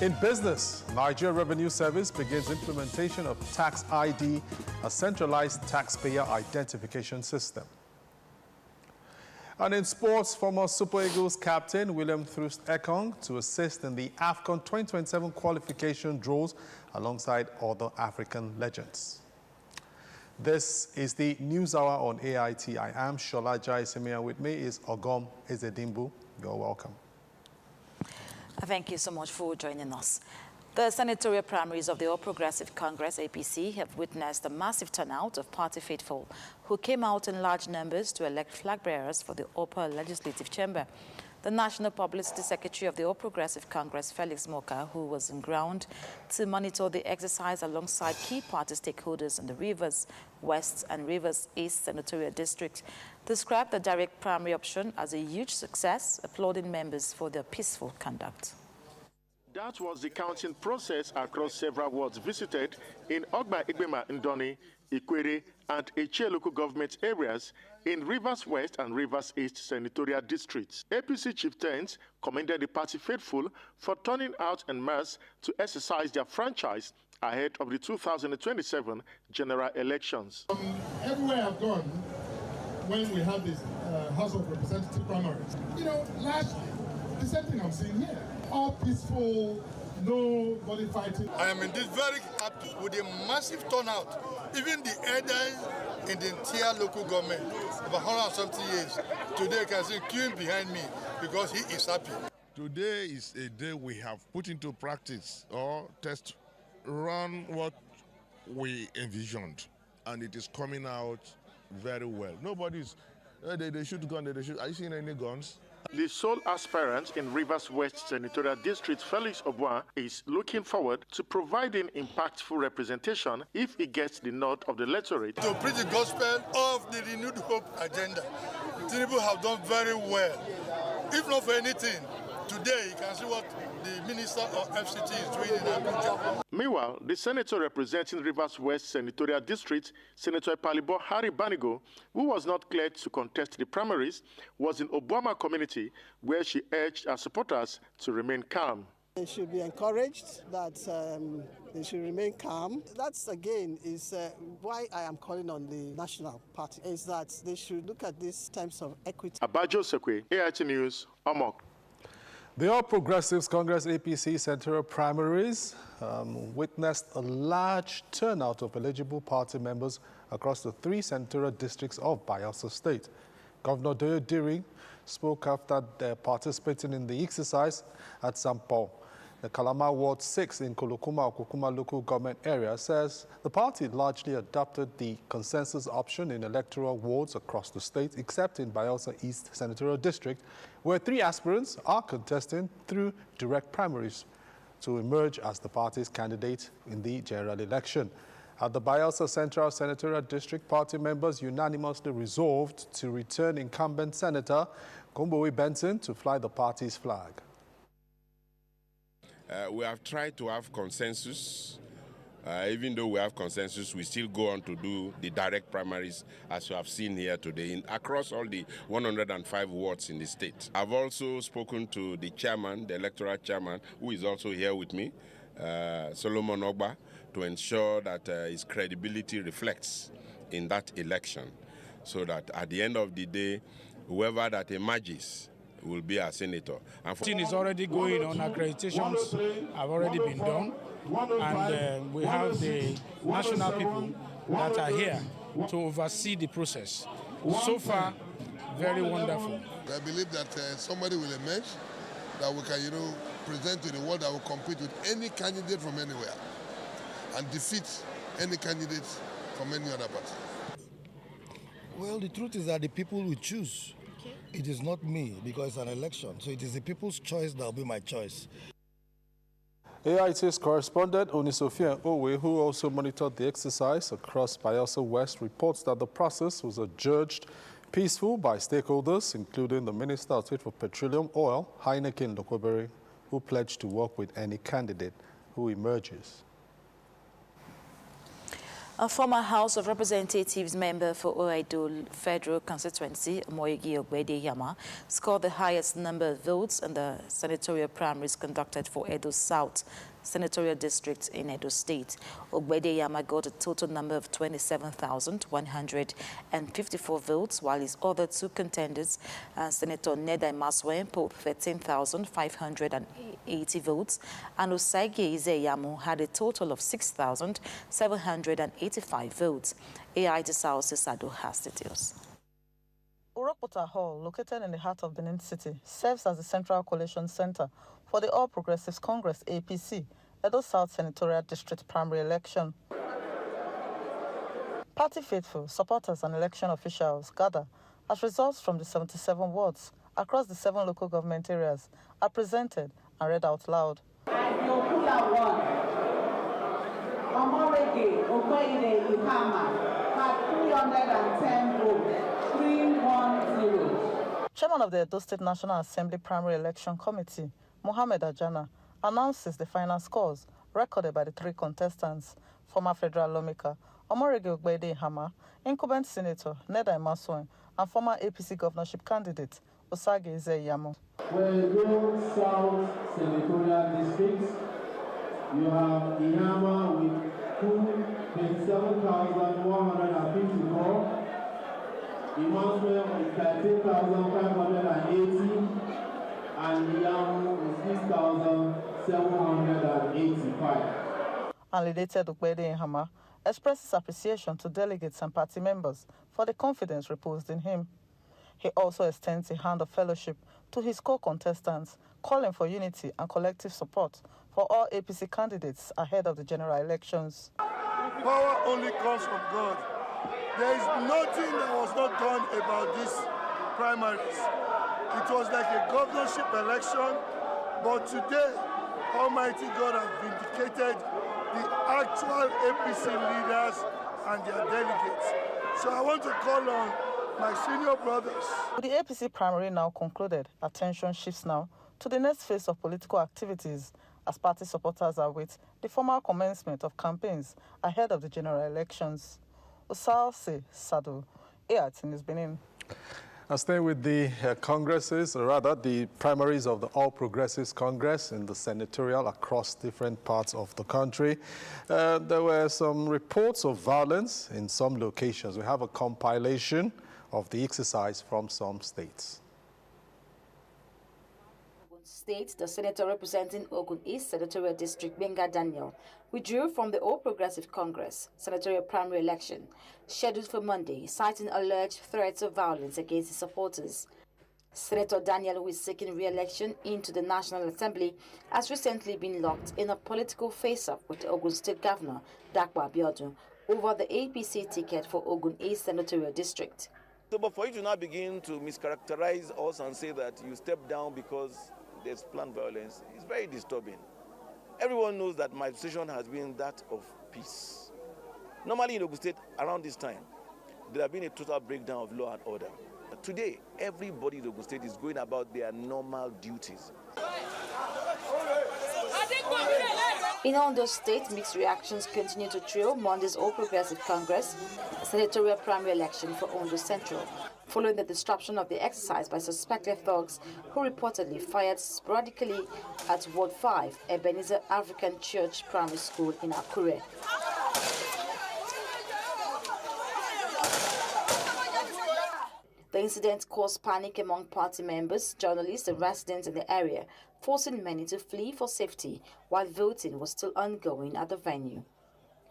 In business, Nigeria Revenue Service begins implementation of Tax ID, a centralized taxpayer identification system. And in sports, former Super Eagles captain William Thrust Ekong to assist in the AFCON 2027 qualification draws alongside other African legends. This is the News Hour on AIT. I am Shola Jaisimia. With me is Ogom Ezedimbu. You're welcome. Thank you so much for joining us. The senatorial primaries of the All Progressive Congress, APC, have witnessed a massive turnout of party faithful who came out in large numbers to elect flag bearers for the upper legislative chamber. The National Publicity Secretary of the All Progressive Congress, Felix Moka, who was on ground to monitor the exercise alongside key party stakeholders in the Rivers West and Rivers East senatorial district, described the direct primary option as a huge success, applauding members for their peaceful conduct. That was the counting process across several wards visited in Ogba Igbema Ndoni, Ikwere, and Eche local government areas in Rivers West and Rivers East senatorial districts. APC chieftains commended the party faithful for turning out en masse to exercise their franchise ahead of the 2027 general elections. Everywhere I've gone, when we have this House of Representatives primaries, largely the same thing I'm seeing here. All peaceful, nobody fighting. I am indeed very happy with the massive turnout. Even the elders in the entire local government, about 100 and something years, today can see queuing behind me because he is happy. Today is a day we have put into practice or test run what we envisioned, and it is coming out very well. Nobody's, they shoot guns, they shoot. Are you seeing any guns? The sole aspirant in Rivers West Senatorial District, Felix Obwa, is looking forward to providing impactful representation if he gets the nod of the electorate. To preach the gospel of the renewed hope agenda, Tinubu have done very well. If not for anything, today you can see what the Minister of FCT is doing in Abuja. Meanwhile, the senator representing Rivers West Senatorial District, Senator Palibo Harry Banigo, who was not cleared to contest the primaries, was in Obama community where she urged her supporters to remain calm. They should be encouraged that they should remain calm. That's, again, is why I am calling on the National Party, is that they should look at these terms of equity. Abajo Sekwe, AIT News, Omok. The All Progressives Congress APC senatorial primaries witnessed a large turnout of eligible party members across the 3 senatorial districts of Bayelsa State. Governor Doyo Diri spoke after participating in the exercise at Sampo. The Kalama Ward 6 in Kolokuma local government area says the party largely adopted the consensus option in electoral wards across the state, except in Bayelsa East Senatorial District, where 3 aspirants are contesting through direct primaries to emerge as the party's candidate in the general election. At the Bayelsa Central Senatorial District, party members unanimously resolved to return incumbent Senator Gombowe Benson to fly the party's flag. We have tried to have consensus. Even though we have consensus, we still go on to do the direct primaries, as you have seen here today, across all the 105 wards in the state. I've also spoken to the chairman, the electoral chairman, who is also here with me, Solomon Ogba, to ensure that his credibility reflects in that election, so that at the end of the day, whoever that emerges will be a senator. Voting is already going on. Accreditations have already been done, and we have the national people that are here to oversee the process. So far, very wonderful. I believe that somebody will emerge that we can, present to the world that will compete with any candidate from anywhere and defeat any candidate from any other party. Well, the truth is that the people will choose. It is not me, because it's an election. So it is the people's choice that will be my choice. AIT's correspondent Onisofia Owe, who also monitored the exercise across Bayelsa West, reports that the process was adjudged peaceful by stakeholders, including the Minister of State for Petroleum Oil, Heineken Dokobere, who pledged to work with any candidate who emerges. A former House of Representatives member for Oedo Federal Constituency, Omoyegi Ogbedeyama, scored the highest number of votes in the senatorial primaries conducted for Edo South senatorial district in Edo State. Ogbedeyama got a total number of 27,154 votes, while his other two contenders, Senator Nedai Maswe, polled 13,580 votes, and Osagie Izeyamu had a total of 6,785 votes. Ait South Sado has details. Urokpota Hall, located in the heart of Benin City, serves as the central collation center for the All Progressives Congress APC, Edo South Senatorial District primary election. Party faithful, supporters and election officials gather as results from the 77 wards across the 7 local government areas are presented and read out loud. Chairman of the Edo State National Assembly Primary Election Committee, Mohammed Ajana, announces the final scores recorded by the 3 contestants: former federal lawmaker Omorege Ogbedeyama, incumbent senator Nedai Maswe, and former APC governorship candidate Osagie Izeyamu. Edo South Senatorial District, you have Iyama with 27,154. Imaswe with 13,580, and Iyamu with 6,785. And related Ogbedeyama expresses appreciation to delegates and party members for the confidence reposed in him. He also extends a hand of fellowship to his co-contestants, calling for unity and collective support for all APC candidates ahead of the general elections. Power only comes from God. There is nothing that was not done about these primaries. It was like a governorship election, but today, Almighty God has vindicated the actual APC leaders and their delegates. So I want to call on my senior brothers. With the APC primary now concluded, attention shifts now to the next phase of political activities as party supporters await the formal commencement of campaigns ahead of the general elections. Osalse Sado, Ait News Benin. Staying with the congresses, or rather the primaries of the All Progressives Congress in the senatorial across different parts of the country. There were some reports of violence in some locations. We have a compilation of the exercise from some states. State, the senator representing Ogun East Senatorial District, Benga Daniel, withdrew from the All Progressive Congress senatorial primary election, scheduled for Monday, citing alleged threats of violence against his supporters. Senator Daniel, who is seeking re-election into the National Assembly, has recently been locked in a political face-off with the Ogun State Governor, Dakwa Abiodun, over the APC ticket for Ogun East Senatorial District. So, but for you to now begin to mischaracterize us and say that you step down because there's planned violence, it's very disturbing. Everyone knows that my position has been that of peace. Normally in Ogun State, around this time, there have been a total breakdown of law and order. But today, everybody in Ogun State is going about their normal duties. In Ondo State, mixed reactions continue to trail Monday's All Progressive Congress senatorial primary election for Ondo Central, following the disruption of the exercise by suspected thugs who reportedly fired sporadically at Ward 5, Ebenezer African Church Primary School in Akure. The incident caused panic among party members, journalists, and residents in the area, forcing many to flee for safety while voting was still ongoing at the venue.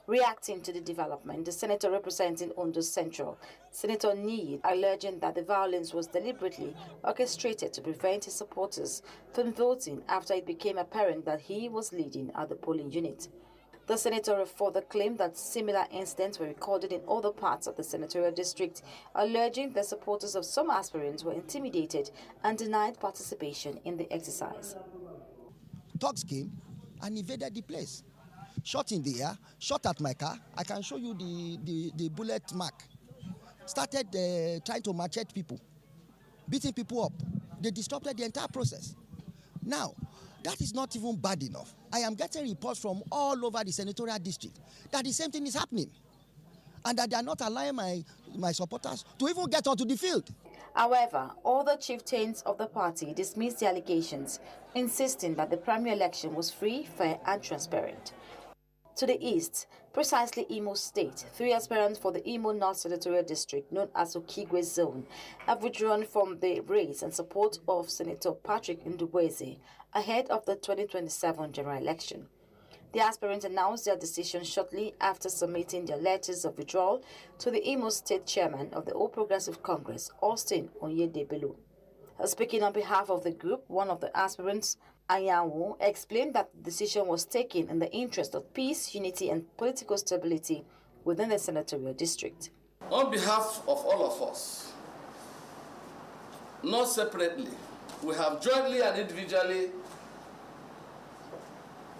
Reacting to the development, the senator representing Ondo Central, Senator Need, alleging that the violence was deliberately orchestrated to prevent his supporters from voting after it became apparent that he was leading at the polling unit. The senator further claimed that similar incidents were recorded in other parts of the senatorial district, alleging that supporters of some aspirants were intimidated and denied participation in the exercise. Thugs came and invaded the place. Shot in the air, shot at my car. I can show you the bullet mark. Started trying to machete people, beating people up. They disrupted the entire process. Now, that is not even bad enough. I am getting reports from all over the senatorial district that the same thing is happening. and that they are not allowing my supporters to even get onto the field. However, all the chieftains of the party dismissed the allegations, insisting that the primary election was free, fair and transparent. To the east, precisely Imo State, 3 aspirants for the Imo North Senatorial District, known as Okigwe Zone, have withdrawn from the race in support of Senator Patrick Ndubweze ahead of the 2027 general election. The aspirants announced their decision shortly after submitting their letters of withdrawal to the Imo State Chairman of the All Progressive Congress, Austin Onyedebelu. Speaking on behalf of the group, one of the aspirants, Anyanwu, explained that the decision was taken in the interest of peace, unity and political stability within the senatorial district. On behalf of all of us, not separately, we have jointly and individually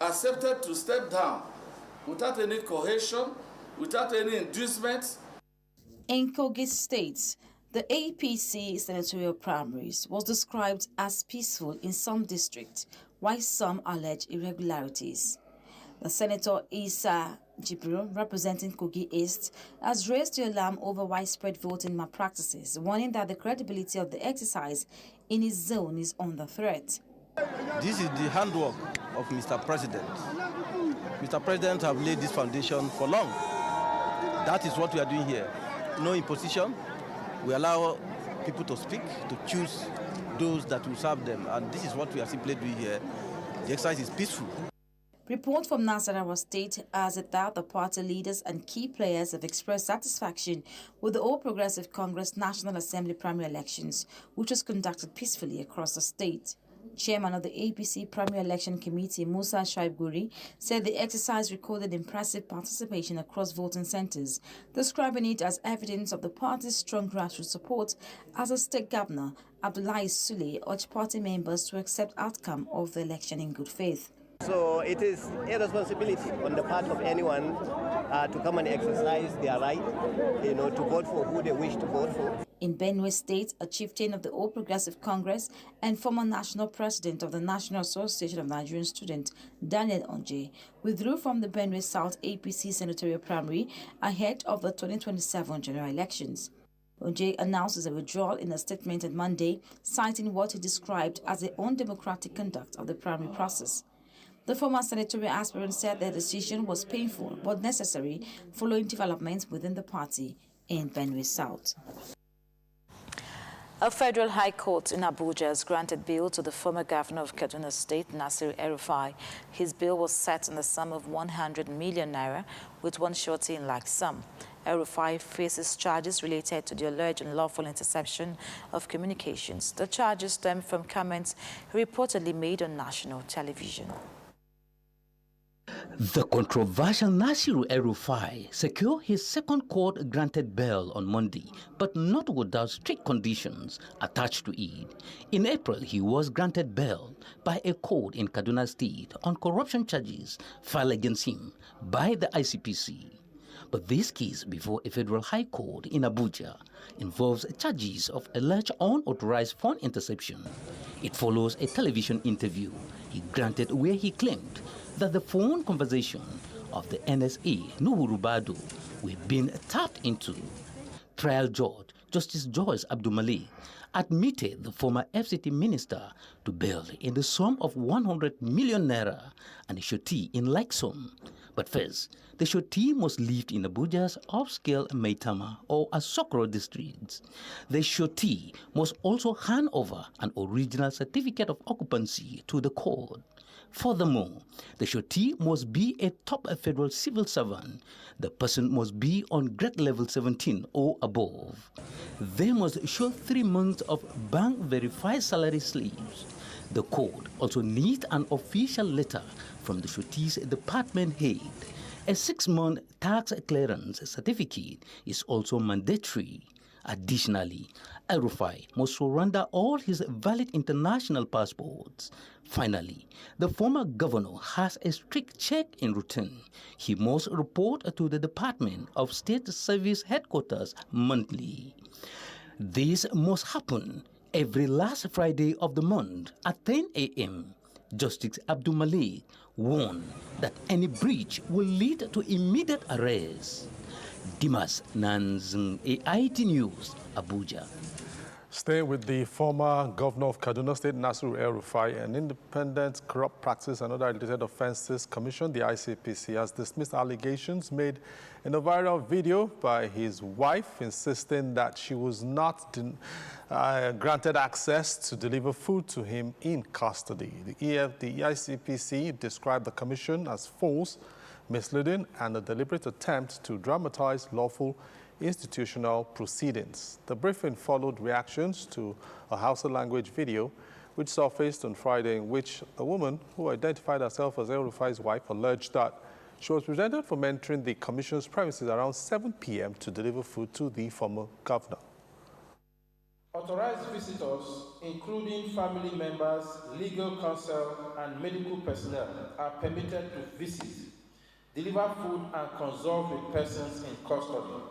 accepted to step down without any cohesion, without any inducement. In Kogi State, the APC senatorial primaries was described as peaceful in some districts, while some alleged irregularities. The Senator Isa Jibril, representing Kogi East, has raised the alarm over widespread voting malpractices, warning that the credibility of the exercise in his zone is under threat. This is the handwork of Mr. President. Mr. President have laid this foundation for long. That is what we are doing here. No imposition. We allow people to speak, to choose those that will serve them. And this is what we are simply doing here. The exercise is peaceful. Report from Nasarawa State has it that the party leaders and key players have expressed satisfaction with the All Progressive Congress National Assembly primary elections, which was conducted peacefully across the state. Chairman of the APC Primary Election Committee, Musa Shaib-Guri, said the exercise recorded impressive participation across voting centers, describing it as evidence of the party's strong grassroots support. As a state governor, Abdullahi Sule urged party members to accept outcome of the election in good faith. So it is a responsibility on the part of anyone to come and exercise their right, to vote for who they wish to vote for. In Benue State, a chieftain of the All Progressive Congress and former national president of the National Association of Nigerian Students, Daniel Onje, withdrew from the Benue South APC senatorial primary ahead of the 2027 general elections. Onje announces a withdrawal in a statement on Monday, citing what he described as the undemocratic conduct of the primary process. The former senatorial aspirant said their decision was painful but necessary following developments within the party in Benue South. A federal high court in Abuja has granted bail to the former governor of Kaduna State, Nasir El-Rufai. His bail was set in the sum of 100 million naira, with one surety in like sum. El-Rufai faces charges related to the alleged unlawful interception of communications. The charges stem from comments he reportedly made on national television. The controversial Nasiru El-Rufai secured his second court-granted bail on Monday, but not without strict conditions attached to it. In April, he was granted bail by a court in Kaduna State on corruption charges filed against him by the ICPC. But this case before a federal high court in Abuja involves charges of alleged unauthorized phone interception. It follows a television interview he granted where he claimed that the phone conversation of the NSA, Nuhu Rubadu, were being tapped into. Trial judge Justice Joyce Abdul-Malik admitted the former FCT minister to bail in the sum of 100 million naira and a surety in like sum. But first, the surety must live in Abuja's upscale Maitama or Asokoro districts. The surety must also hand over an original certificate of occupancy to the court. Furthermore, the surety must be a top federal civil servant. The person must be on grade level 17 or above. They must show 3 months of bank-verified salary slips. The court also needs an official letter from the surety's department head. A 6-month tax clearance certificate is also mandatory. Additionally, El-Rufai must surrender all his valid international passports. Finally, the former governor has a strict check in routine. He must report to the Department of State Service headquarters monthly. This must happen every last Friday of the month at 10 a.m. Justice Abdul-Malik warned that any breach will lead to immediate arrest. Dimas Nanzung, Ait News, Abuja. Staying with the former governor of Kaduna State, Nasiru El-Rufai, an independent corrupt practice and other related offences commission, the ICPC, has dismissed allegations made in a viral video by his wife, insisting that she was not granted access to deliver food to him in custody. The ICPC described the commission as false, misleading, and a deliberate attempt to dramatize lawful institutional proceedings. The briefing followed reactions to a Hausa language video which surfaced on Friday, in which a woman who identified herself as El-Rufai's wife alleged that she was prevented from entering the commission's premises around 7 p.m. to deliver food to the former governor. Authorized visitors, including family members, legal counsel, and medical personnel, are permitted to visit, deliver food, and consult with persons in custody.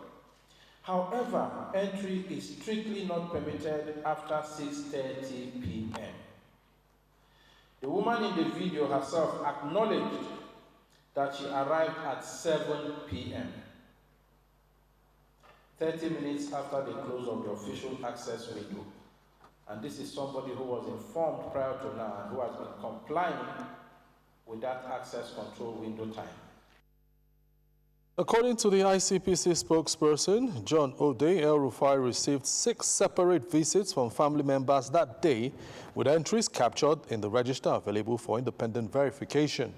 However, entry is strictly not permitted after 6:30 p.m. The woman in the video herself acknowledged that she arrived at 7 p.m., 30 minutes after the close of the official access window. And this is somebody who was informed prior to now and who has been complying with that access control window time. According to the ICPC spokesperson, John Ode, El-Rufai received 6 separate visits from family members that day, with entries captured in the register available for independent verification.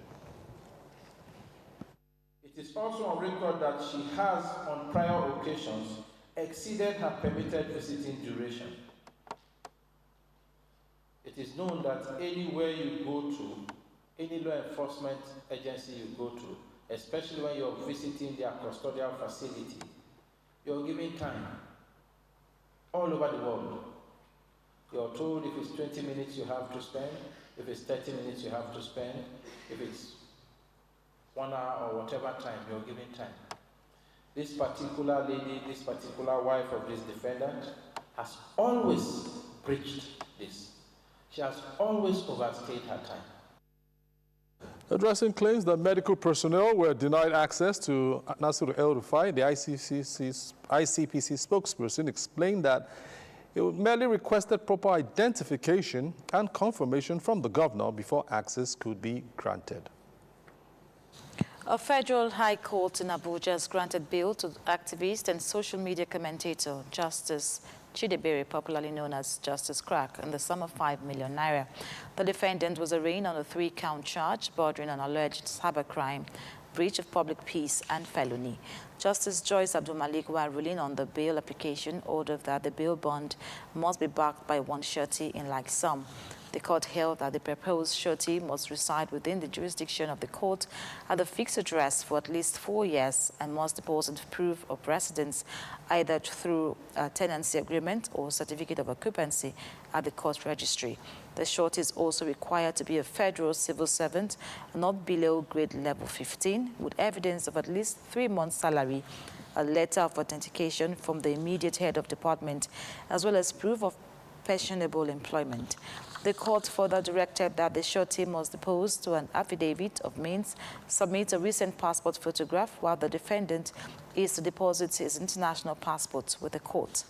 It is also on record that she has, on prior occasions, exceeded her permitted visiting duration. It is known that anywhere you go to, any law enforcement agency you go to, especially when you're visiting their custodial facility, you're given time all over the world. You're told if it's 20 minutes you have to spend, if it's 30 minutes you have to spend, if it's 1 hour or whatever time, you're given time. This particular lady, this particular wife of this defendant has always breached this. She has always overstayed her time. Addressing claims that medical personnel were denied access to Nasiru El-Rufai, the ICPC spokesperson explained that it merely requested proper identification and confirmation from the governor before access could be granted. A federal high court in Abuja has granted bail to activist and social media commentator Justice Chidebere, popularly known as Justice Crack, in the sum of 5 million naira. The defendant was arraigned on a 3-count charge bordering on alleged cybercrime, breach of public peace, and felony. Justice Joyce Abdul-Malik, while ruling on the bail application, ordered that the bail bond must be backed by 1 surety in like sum. The court held that the proposed surety must reside within the jurisdiction of the court at a fixed address for at least 4 years and must deposit proof of residence either through a tenancy agreement or certificate of occupancy at the court registry. The surety is also required to be a federal civil servant, not below grade level 15, with evidence of at least 3 months' salary, a letter of authentication from the immediate head of department, as well as proof of pensionable employment. The court further directed that the surety must depose to an affidavit of means, submit a recent passport photograph, while the defendant is to deposit his international passport with the court.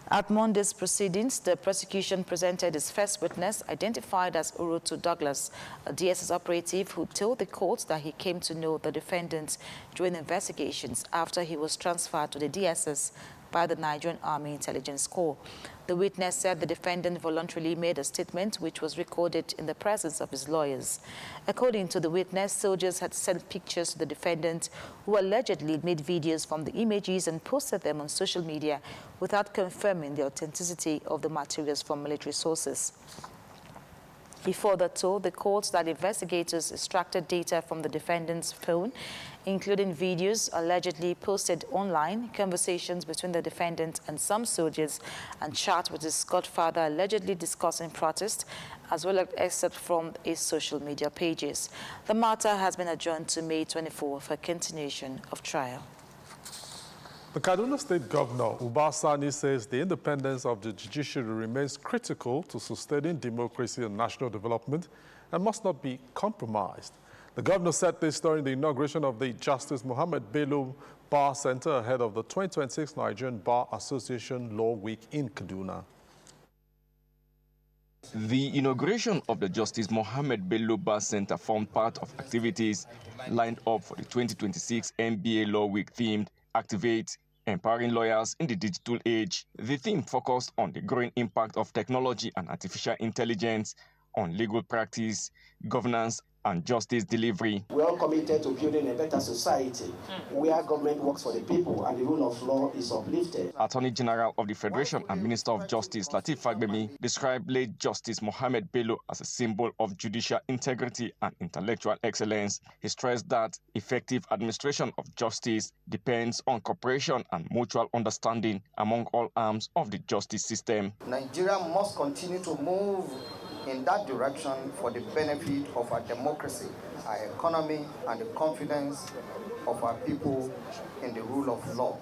At Monday's proceedings, the prosecution presented its first witness, identified as Urutu Douglas, a DSS operative who told the court that he came to know the defendant during investigations after he was transferred to the DSS by the Nigerian Army Intelligence Corps. The witness said the defendant voluntarily made a statement which was recorded in the presence of his lawyers. According to the witness, soldiers had sent pictures to the defendant, who allegedly made videos from the images and posted them on social media without confirming the authenticity of the materials from military sources. He further told the court that investigators extracted data from the defendant's phone, including videos allegedly posted online, conversations between the defendant and some soldiers, and chat with his godfather allegedly discussing protest, as well as excerpts from his social media pages. The matter has been adjourned to May 24 for continuation of trial. The Kaduna State Governor, Uba Sani, says the independence of the judiciary remains critical to sustaining democracy and national development and must not be compromised. The governor said this during the inauguration of the Justice Mohammed Bello Bar Center ahead of the 2026 Nigerian Bar Association Law Week in Kaduna. The inauguration of the Justice Mohammed Bello Bar Center formed part of activities lined up for the 2026 NBA Law Week themed Activate, Empowering Lawyers in the Digital Age. The theme focused on the growing impact of technology and artificial intelligence on legal practice, governance, and justice delivery. We're all committed to building a better society where government works for the people and the rule of law is uplifted. Attorney General of the Federation and Minister of Justice Lateef Fagbemi described late Justice Mohammed Bello as a symbol of judicial integrity and intellectual excellence. He stressed that effective administration of justice depends on cooperation and mutual understanding among all arms of the justice system. Nigeria must continue to move in that direction for the benefit of our democracy, our economy, and the confidence of our people in the rule of law.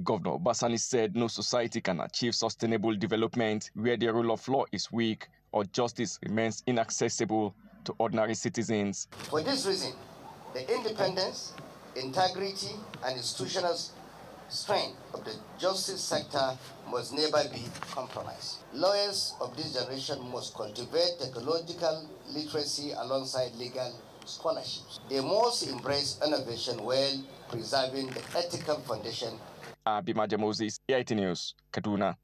Governor Basani said no society can achieve sustainable development where the rule of law is weak or justice remains inaccessible to ordinary citizens. For this reason, the independence, integrity, and institutional strength of the justice sector must never be compromised. Lawyers of this generation must cultivate technological literacy alongside legal scholarships. They must embrace innovation while preserving the ethical foundation. Abimaja Moses, Ait News, Kaduna.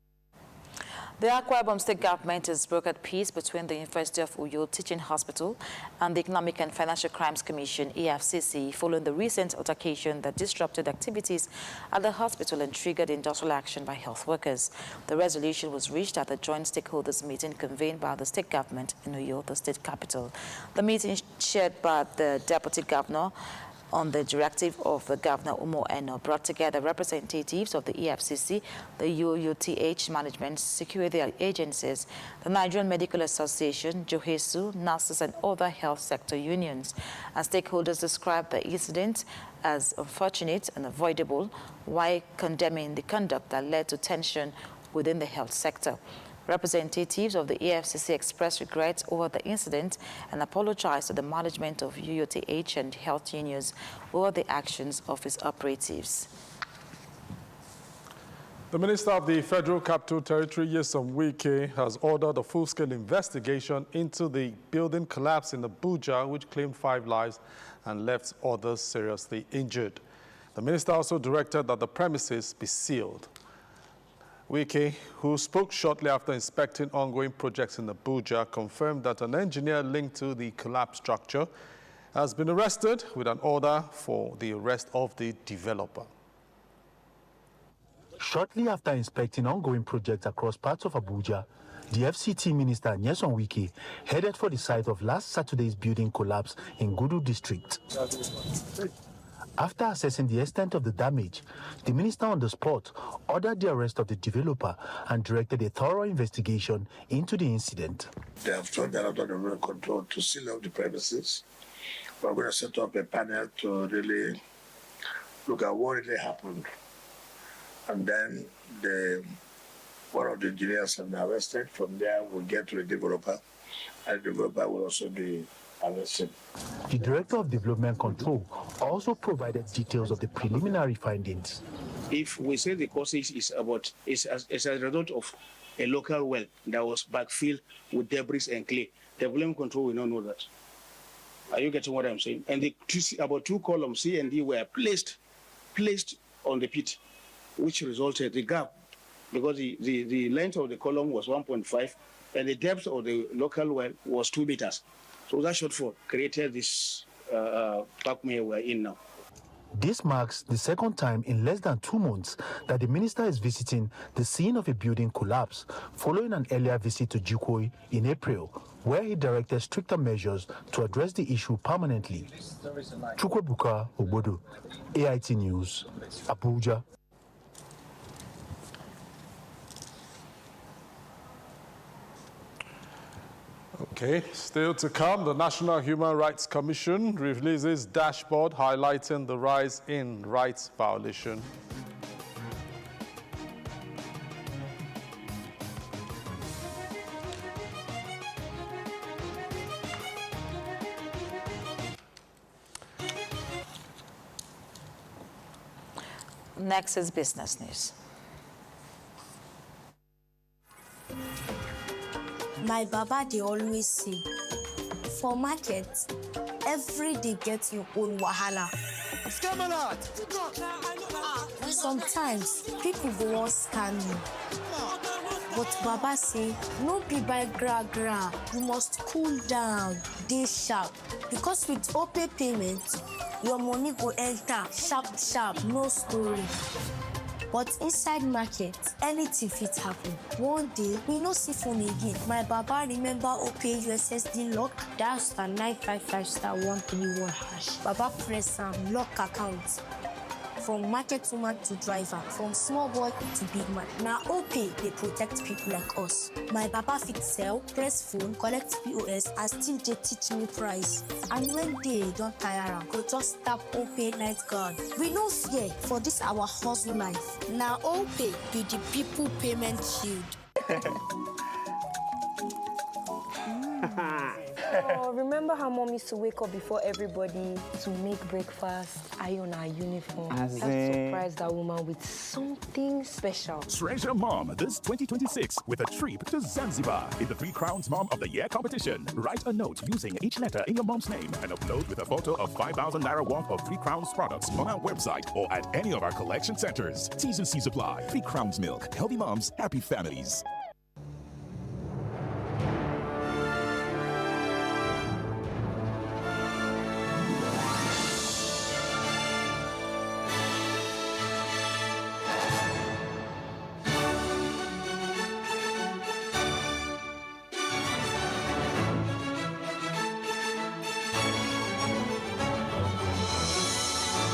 The Akwa Ibom State government has brokered peace between the University of Uyo Teaching Hospital and the Economic and Financial Crimes Commission, EFCC, following the recent altercation that disrupted activities at the hospital and triggered industrial action by health workers. The resolution was reached at the joint stakeholders meeting convened by the state government in Uyo, the state capital. The meeting chaired by the deputy governor on the directive of the Governor Umo Eno brought together representatives of the EFCC, the UUTH management, security agencies, the Nigerian Medical Association, Johesu, nurses, and other health sector unions. As stakeholders described the incident as unfortunate and avoidable, while condemning the conduct that led to tension within the health sector. Representatives of the EFCC expressed regret over the incident and apologized to the management of UUTH and health unions over the actions of its operatives. The Minister of the Federal Capital Territory, Nyesom Wike, has ordered a full-scale investigation into the building collapse in Abuja, which claimed 5 lives and left others seriously injured. The minister also directed that the premises be sealed. Wike, who spoke shortly after inspecting ongoing projects in Abuja, confirmed that an engineer linked to the collapsed structure has been arrested with an order for the arrest of the developer. Shortly after inspecting ongoing projects across parts of Abuja, the FCT Minister Nyesom Wike headed for the site of last Saturday's building collapse in Gudu district. After assessing the extent of the damage, the minister on the spot ordered the arrest of the developer and directed a thorough investigation into the incident. They have told the Director of Revenue Control to seal up the premises. We're going to set up a panel to really look at what really happened. And then one of the engineers have been arrested. From there, we'll get to the developer, and the developer will also be arrested. The Director of Development Control also provided details of the preliminary findings. If we say the causage is as a result of a local well that was backfilled with debris and clay, Development Control will not know that. Are you getting what I'm saying? And about 2 columns C and D were placed on the pit, which resulted the gap, because the length of the column was 1.5 and the depth of the local well was 2 meters. So that shortfall created this vacuum we're in now. This marks the second time in less than 2 months that the minister is visiting the scene of a building collapse, following an earlier visit to Jukoi in April, where he directed stricter measures to address the issue permanently. Chukwebuka Obodo, AIT News, Abuja. Okay, still to come, the National Human Rights Commission releases dashboard highlighting the rise in rights violation. Next is business news. My baba, they always say, for market, every day gets your own wahala. Sometimes people go on scam you. But Baba say, no be by gra. You must cool down, dey sharp. Because with OPay payment, your money go enter sharp, no story. But inside market, anything fit happen. One day, we no see phone again. My baba remember OPay USSD lock, dial *955*131#. Baba press am, lock account. From market woman to driver, from small boy to big man. Now OPay, they protect people like us. My baba fit sell, press phone, collect POS, and still they teach me price. And when they don't tire am, go just tap OPay night guard. We no fear for this our hustle life. Now OPay be the people payment shield. Oh, remember how mom used to wake up before everybody to make breakfast, iron our uniform? Let's surprise that woman with something special. Treasure Mom this 2026 with a trip to Zanzibar in the 3 Crowns Mom of the Year competition. Write a note using each letter in your mom's name and upload with a photo of 5,000 Naira worth of 3 Crowns products on our website or at any of our collection centers. T's and C's apply. 3 Crowns Milk. Healthy moms, happy families.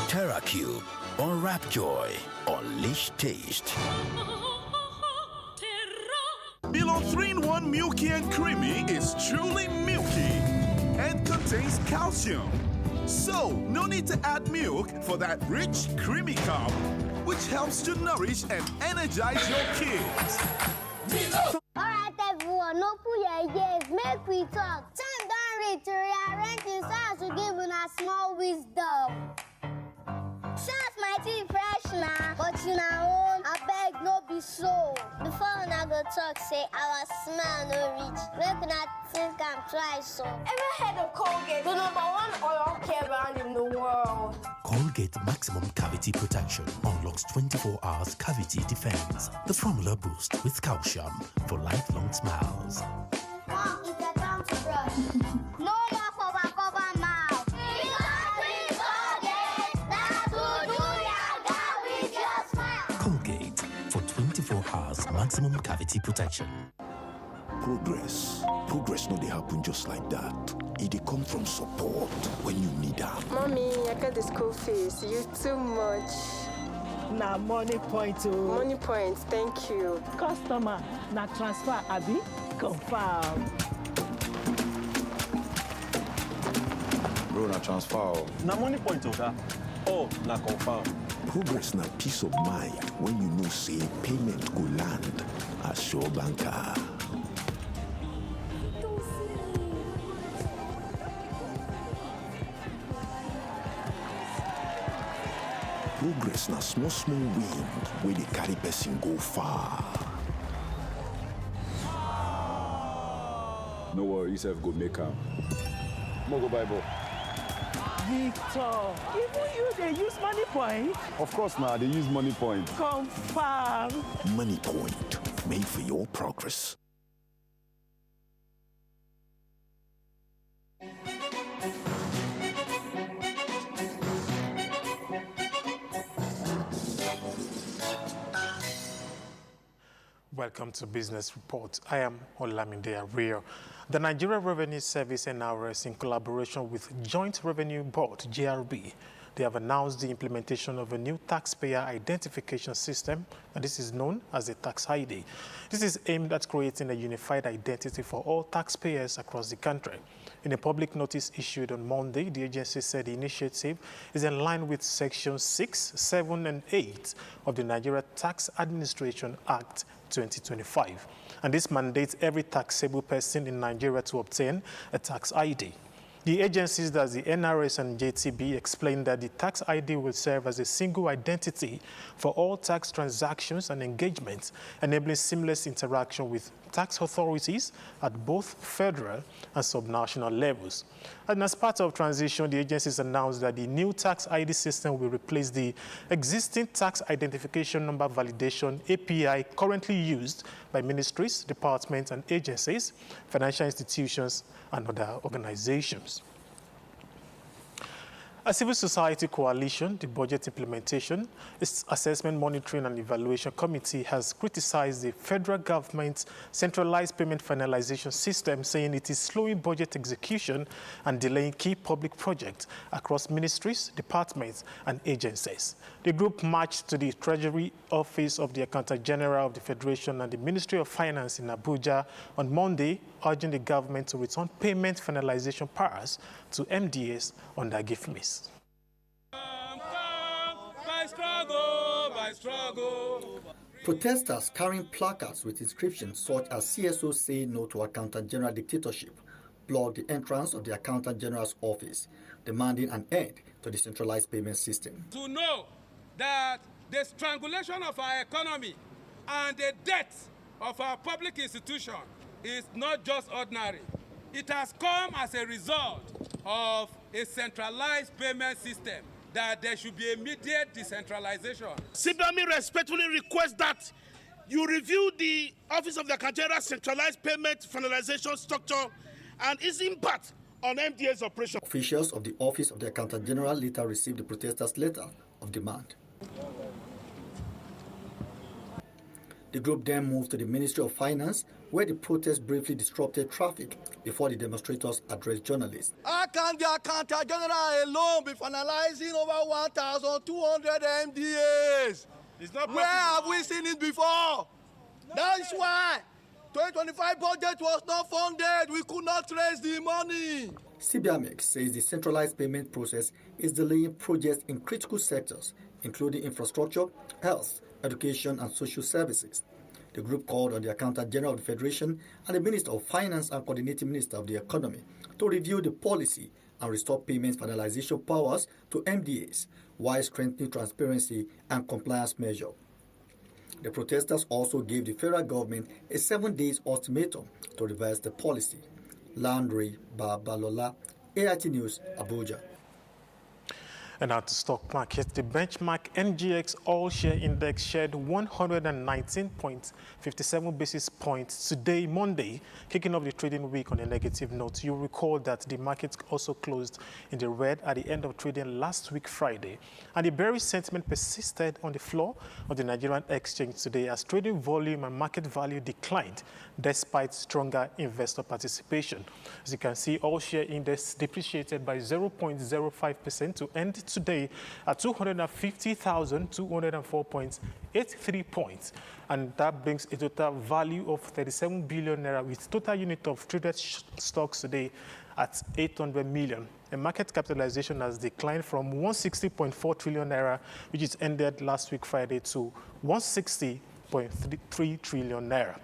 TerraCube, unwrap joy, unleash taste. Milo 3-in-1 Milky and Creamy is truly milky and contains calcium. So, no need to add milk for that rich, creamy cup, which helps to nourish and energize your kids. Alright everyone, open your ears, make we talk. Time don't reach to rearrange the sounds to give una small wisdom. Sounds mighty fresh now, but you know, I beg no be so. Before una go talk, say our smell no reach. Make una think I'm try so. Ever heard of Colgate, the #1 oral care brand in the world? Colgate Maximum Cavity Protection unlocks 24 hours cavity defense. The formula boost with calcium for lifelong smiles. Mom, it's a time to brush. No more cover mouth. Colgate for 24 hours maximum cavity protection. Progress no dey happen just like that. It dey come from support when you need am. Mommy, I got the school fees. You too much. Na money point oh. Money point, thank you. Customer, na transfer abi? Confirm. Bro, na transfer. Na money point oga. Oh, na confirm. Progress na peace of mind when you know say payment go land as sure banker. Progress na small wind wey dey carry person go far. No worry, yourself go make am. Mo go buy ball. Victor, even you they use money point? Of course now, they use money point. Confirm. Money point, made for your progress. Welcome to Business Report. I am Olamide Ario. The Nigeria Revenue Service NRS, in collaboration with Joint Revenue Board, JRB, they have announced the implementation of a new taxpayer identification system, and this is known as the Tax ID. This is aimed at creating a unified identity for all taxpayers across the country. In a public notice issued on Monday, the agency said the initiative is in line with Section 6, 7, and 8 of the Nigeria Tax Administration Act 2025. And this mandates every taxable person in Nigeria to obtain a tax ID. The agencies, that's the NRS and JTB, explained that the tax ID will serve as a single identity for all tax transactions and engagements, enabling seamless interaction with tax authorities at both federal and subnational levels. And as part of transition, the agencies announced that the new tax ID system will replace the existing tax identification number validation API currently used by ministries, departments, and agencies, financial institutions, and other organizations. A civil society coalition, the Budget Implementation, Assessment Monitoring and Evaluation Committee, has criticized the federal government's centralized payment finalization system, saying it is slowing budget execution and delaying key public projects across ministries, departments, and agencies. The group marched to the Treasury Office of the Accountant General of the Federation and the Ministry of Finance in Abuja on Monday, urging the government to return payment finalization powers to MDAs under gift list. Protesters carrying placards with inscriptions such as CSO say no to Accountant General dictatorship blocked the entrance of the Accountant General's office, demanding an end to the centralized payment system. To know that the strangulation of our economy and the death of our public institution is not just ordinary. It has come as a result of a centralized payment system, that there should be immediate decentralization. CBME respectfully requests that you review the Office of the Accountant General centralized payment finalization structure and its impact on MDA's operation. Officials of the Office of the Accountant General later received the protesters' letter of demand. The group then moved to the Ministry of Finance, where the protest briefly disrupted traffic before the demonstrators addressed journalists. How can the Accountant General alone be finalizing over 1,200 MDAs? It's not Where have we seen it before? That is why 2025 budget was not funded. We could not raise the money. CBMX says the centralized payment process is delaying projects in critical sectors, including infrastructure, health, education, and social services. The group called on the Accountant General of the Federation and the Minister of Finance and Coordinating Minister of the Economy to review the policy and restore payment finalization powers to MDAs while strengthening transparency and compliance measures. The protesters also gave the federal government a 7-day ultimatum to reverse the policy. Landry Babalola, Ait News, Abuja. And now to stock market, the benchmark NGX all-share index shared 119.57 basis points today, Monday, kicking off the trading week on a negative note. You'll recall that the market also closed in the red at the end of trading last week, Friday. And the bearish sentiment persisted on the floor of the Nigerian exchange today as trading volume and market value declined despite stronger investor participation. As you can see, all-share index depreciated by 0.05% to end today at 250,204.83 points, and that brings a total value of 37 billion naira with total unit of traded stocks today at 800 million. The market capitalization has declined from 160.4 trillion naira, which is ended last week Friday, to 160.3 trillion naira.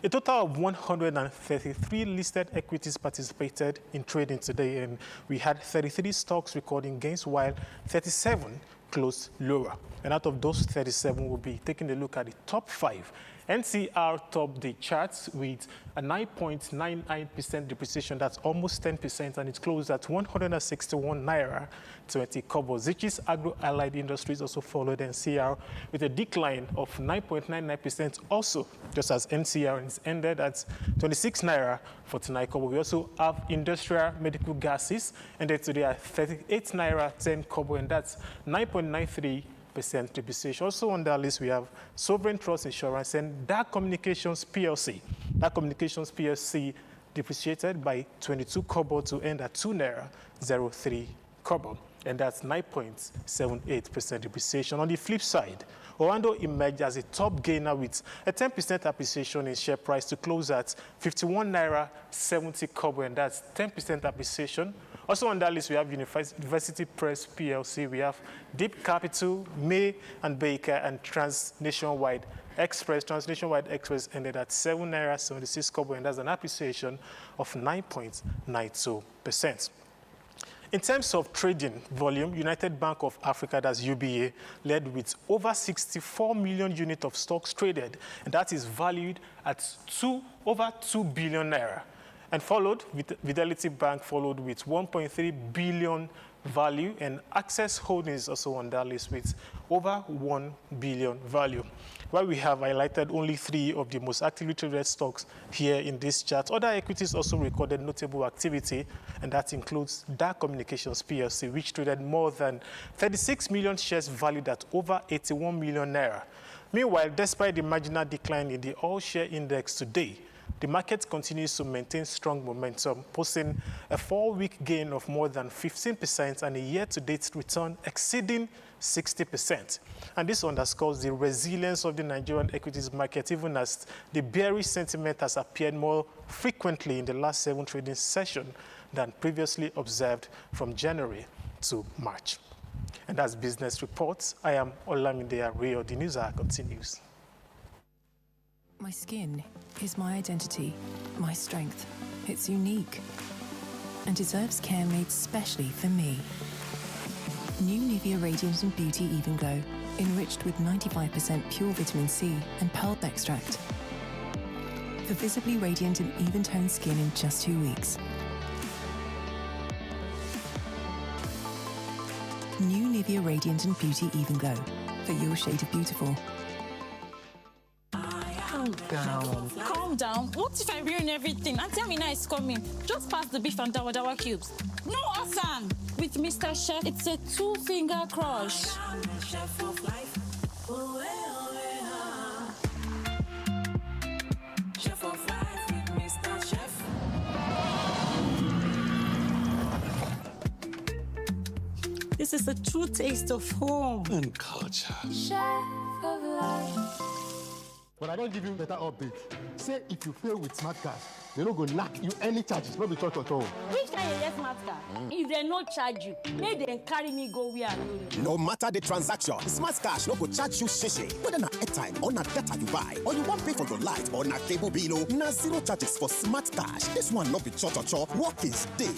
A total of 133 listed equities participated in trading today, and we had 33 stocks recording gains, while 37 closed lower. And out of those 37, we'll be taking a look at the top 5. NCR topped the charts with a 9.99% depreciation. That's almost 10%, and it closed at 161 naira 20 kobo. Zichis Agro Allied Industries also followed NCR with a decline of 9.99%, also just as NCR, and it's ended at 26 naira 49 kobo. We also have industrial medical gases ended today at 38 naira 10 kobo, and that's 9.93% depreciation. Also on that list, we have Sovereign Trust Insurance and DAC Communications PLC. DAC Communications PLC depreciated by 22 kobo to end at 2 naira 03 kobo, and that's 9.78% depreciation. On the flip side, Orlando emerged as a top gainer with a 10% appreciation in share price to close at 51 naira 70 kobo, and that's 10% appreciation Also on that list, we have University Press PLC, we have Deep Capital, May and Baker, and Trans-Nationwide Express. Trans-Nationwide Express ended at 7 naira 76 kobo, and that's an appreciation of 9.92%. In terms of trading volume, United Bank of Africa, that's UBA, led with over 64 million units of stocks traded, and that is valued at over 2 billion naira. And Fidelity Bank followed with 1.3 billion value, and Access Holdings also on that list with over 1 billion value. While we have highlighted only 3 of the most actively traded stocks here in this chart, other equities also recorded notable activity, and that includes DAR Communications PLC, which traded more than 36 million shares valued at over 81 million naira. Meanwhile, despite the marginal decline in the all-share index today, the market continues to maintain strong momentum, posting a 4-week gain of more than 15% and a year-to-date return exceeding 60%. And this underscores the resilience of the Nigerian equities market, even as the bearish sentiment has appeared more frequently in the last 7 trading sessions than previously observed from January to March. And that's Business Reports. I am Olamide Ario. The News Hour continues. My skin is my identity, my strength. It's unique and deserves care made specially for me. New Nivea Radiant and Beauty Even Glow, enriched with 95% pure vitamin C and pearl extract. For visibly radiant and even-toned skin in just 2 weeks. New Nivea Radiant and Beauty Even Glow, for your shade of beautiful. Calm down. What if I ruin everything? Auntie Amina is coming. Just pass the beef and dawa cubes. No awesome. With Mr. Chef, it's a 2-finger crush. Chef of life with Mr. Chef. This is the true taste of home and culture. Chef of life. But I don't give you better update. Say if you fail with smart cash, they don't go knock you any charges, not be church at all. Which kind of smart card? If they no charge you, may they carry me go where I know. No matter the transaction, Smart Cash no go charge you shishi. Whether na airtime or na data you buy, or you want pay for your light or na cable bill, na zero charges for Smart Cash. This one no be cho. Work is day.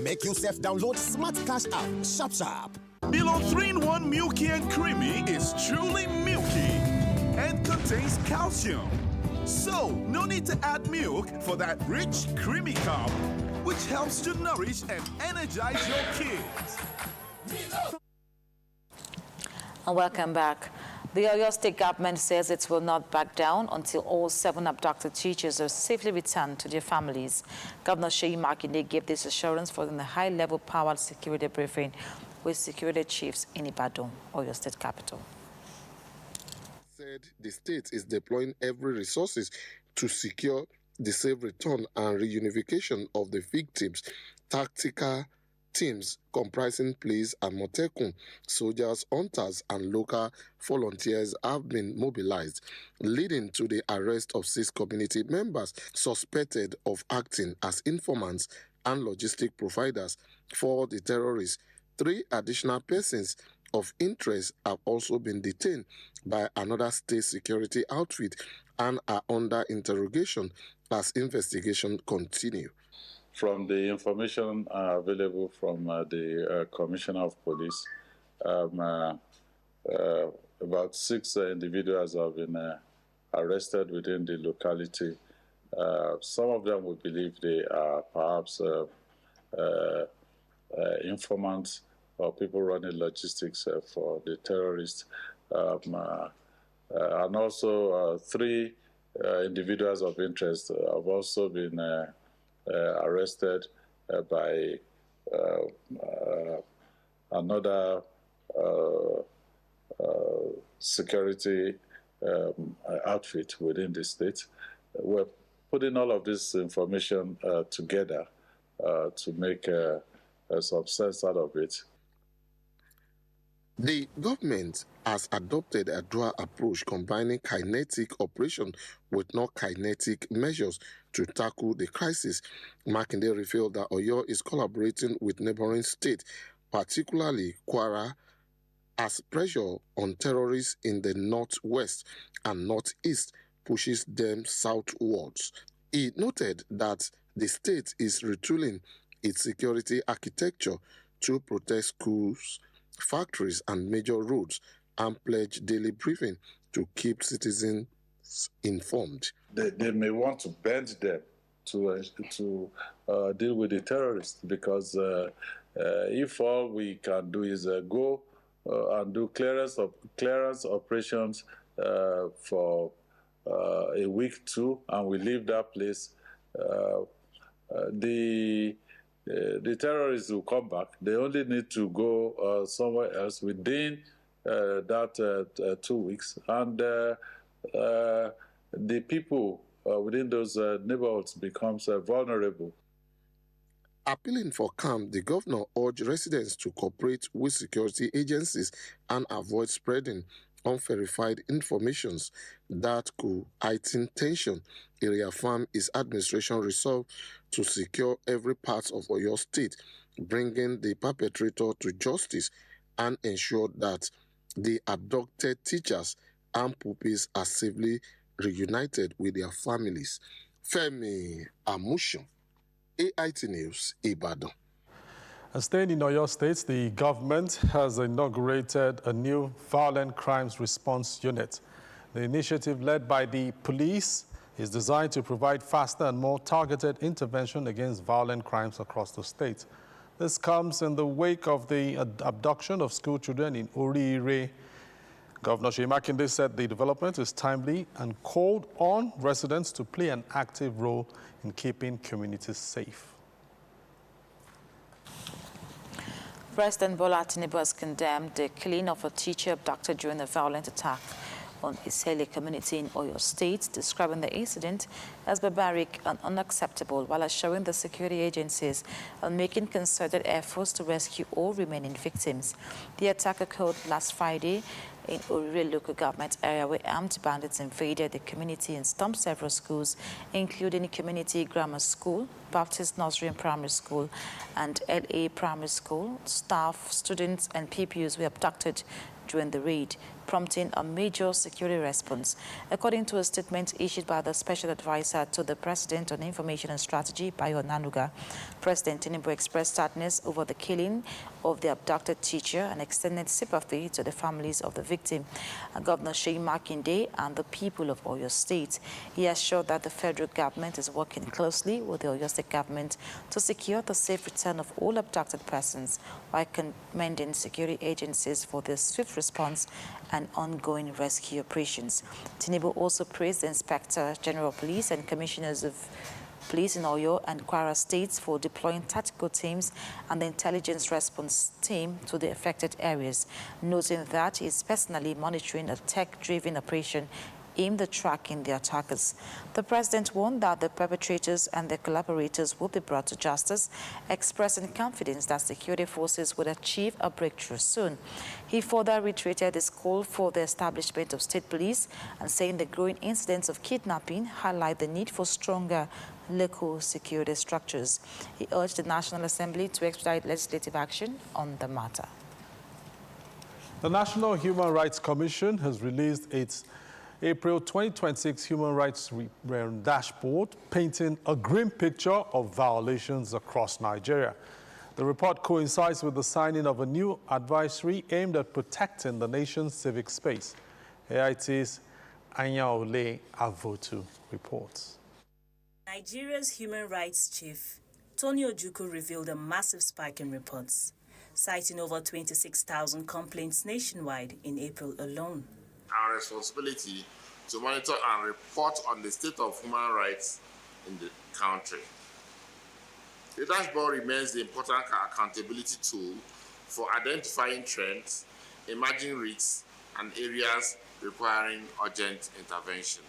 Make yourself download Smart Cash app, sharp. Milo 3-in-1 Milky and Creamy is truly milky and contains calcium. So, no need to add milk for that rich, creamy cup, which helps to nourish and energize your kids. And welcome back. The Oyo State government says it will not back down until all 7 abducted teachers are safely returned to their families. Governor Seyi Makinde gave this assurance following the high-level powered security briefing with security chiefs in Ibadan, Oyo State capital. Said the state is deploying every resources to secure the safe return and reunification of the victims. Tactical teams comprising police and Motekun, soldiers, hunters, and local volunteers have been mobilized, leading to the arrest of 6 community members suspected of acting as informants and logistic providers for the terrorists. 3 additional persons of interest have also been detained by another state security outfit and are under interrogation as investigation continue. From the information available from the Commissioner of Police, about 6 individuals have been arrested within the locality. Some of them we believe they are perhaps informants or people running logistics for the terrorists. And also 3 individuals of interest have also been arrested by another security outfit within the state. We're putting all of this information together to make some sense out of it. The government has adopted a dual approach combining kinetic operation with non-kinetic measures to tackle the crisis. Makinde revealed that Oyo is collaborating with neighboring states, particularly Kwara, as pressure on terrorists in the northwest and northeast pushes them southwards. He noted that the state is retooling its security architecture to protect schools, factories, and major roads, and pledge daily briefing to keep citizens informed. They may want to bend them to deal with the terrorists, because if all we can do is go and do clearance operations for a week, two, and we leave that place, the terrorists will come back. They only need to go somewhere else within that 2 weeks, and the people within those neighborhoods becomes vulnerable. Appealing for calm, the governor urged residents to cooperate with security agencies and avoid spreading unverified information that could heighten tension. He reaffirmed his administration resolved to secure every part of Oyo State, bringing the perpetrator to justice, and ensure that the abducted teachers and pupils are safely reunited with their families. Femi Amusho, Ait News, Ibadan. Staying in Oyo State, the government has inaugurated a new violent crimes response unit. The initiative, led by the police, is designed to provide faster and more targeted intervention against violent crimes across the state. This comes in the wake of the abduction of school children in Ori-Ire. Governor Seyi Makinde said the development is timely and called on residents to play an active role in keeping communities safe. President Bola Tinubu has condemned the killing of a teacher abducted during a violent attack on Isele community in Oyo State, describing the incident as barbaric and unacceptable, while assuring the security agencies are making concerted efforts to rescue all remaining victims. The attack occurred last Friday in Orire local government area, where armed bandits invaded the community and stormed several schools, including Community Grammar School, Baptist Nursery and Primary School, and LA Primary School. Staff, students, and PPUs were abducted during the raid, prompting a major security response. According to a statement issued by the Special Advisor to the President on Information and Strategy, Bayo Nanuga, President Tinubu expressed sadness over the killing of the abducted teacher and extended sympathy to the families of the victim. Governor Seyi Makinde and the people of Oyo State, he assured that the federal government is working closely with the Oyo State government to secure the safe return of all abducted persons, while commending security agencies for their swift response and ongoing rescue operations. Tinubu also praised the Inspector General of Police and Commissioners of Police in Oyo and Kwara states for deploying tactical teams and the intelligence response team to the affected areas, noting that he is personally monitoring a tech-driven operation aimed at tracking the attackers. The president warned that the perpetrators and their collaborators will be brought to justice, expressing confidence that security forces would achieve a breakthrough soon. He further reiterated his call for the establishment of state police and saying the growing incidents of kidnapping highlight the need for stronger local security structures. He urged the National Assembly to expedite legislative action on the matter. The National Human Rights Commission has released its April 2026 Human Rights Dashboard, painting a grim picture of violations across Nigeria. The report coincides with the signing of a new advisory aimed at protecting the nation's civic space. AIT's Anyaole Avotu reports. Nigeria's human rights chief, Tony Ojukwu, revealed a massive spike in reports, citing over 26,000 complaints nationwide in April alone. Our responsibility to monitor and report on the state of human rights in the country. The dashboard remains the important accountability tool for identifying trends, emerging risks, and areas requiring urgent intervention.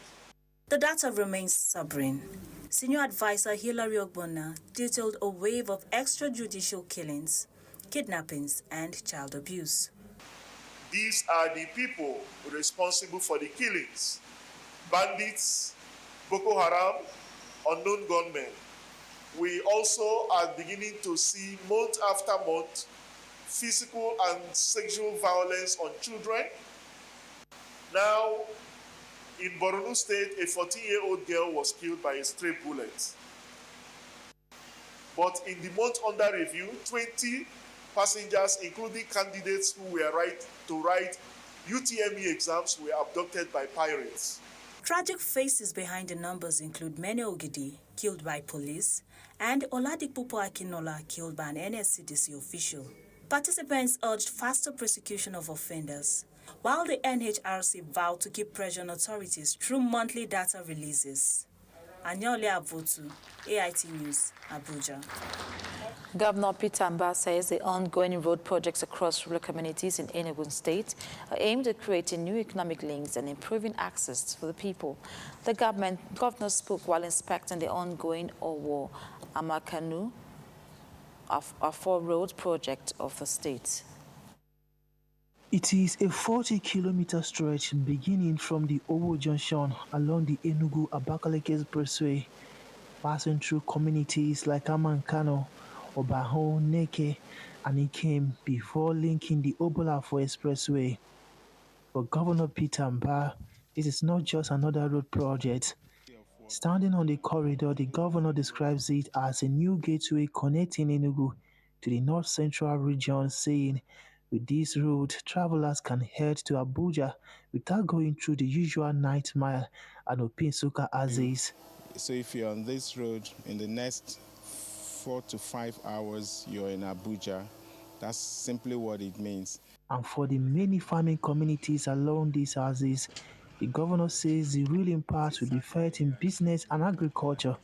The data remains sobering. Senior Advisor Hilary Ogbonna detailed a wave of extrajudicial killings, kidnappings, and child abuse. These are the people responsible for the killings. Bandits, Boko Haram, unknown gunmen. We also are beginning to see month after month physical and sexual violence on children. Now, in Borno State, a 14-year-old girl was killed by a stray bullet. But in the month under review, 20 passengers, including candidates who were to write UTME exams, were abducted by pirates. Tragic faces behind the numbers include Mene Ogidi, killed by police, and Oladipo Akinola, killed by an NSCDC official. Participants urged faster prosecution of offenders, while the NHRC vowed to keep pressure on authorities through monthly data releases. Anyole Avotu, Ait News, Abuja. Governor Peter Mbah says the ongoing road projects across rural communities in Enugu State are aimed at creating new economic links and improving access for the people. The governor spoke while inspecting the ongoing Owo Amakanu Afo Road project of the state. It is a 40-kilometer stretch beginning from the Owo Junction along the Enugu-Abakaliki Expressway, passing through communities like Amankano, Obaho, Neke, and Ikem before linking the Obolafo Expressway. For Governor Peter Mbah, this is not just another road project. Standing on the corridor, the governor describes it as a new gateway connecting Enugu to the north-central region, saying, with this route, travelers can head to Abuja without going through the usual night mile and Opinsuka axis. So if you're on this road, in the next 4 to 5 hours, you're in Abuja. That's simply what it means. And for the many farming communities along these axis, the governor says the real impact will be felt in business and agriculture,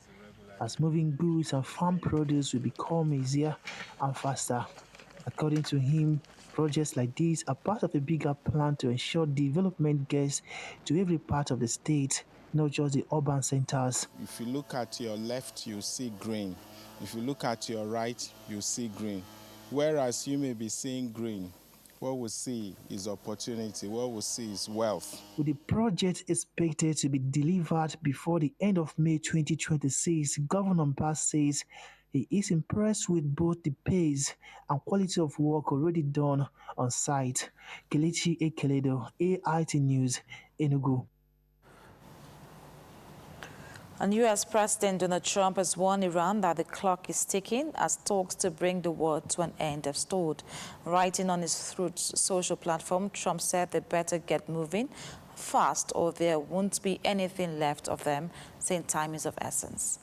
as moving goods and farm produce will become easier and faster. According to him, projects like these are part of a bigger plan to ensure development gets to every part of the state, not just the urban centers. If you look at your left, you see green. If you look at your right, you see green. Whereas you may be seeing green, what we see is opportunity, what we see is wealth. With the project expected to be delivered before the end of May 2026, Governor Mbah says he is impressed with both the pace and quality of work already done on site. Kelechi Ekeledo, Ait News, Enugu. And U.S. President Donald Trump has warned Iran that the clock is ticking as talks to bring the war to an end have stalled. Writing on his Truth social platform, Trump said they better get moving fast or there won't be anything left of them, saying time is of essence.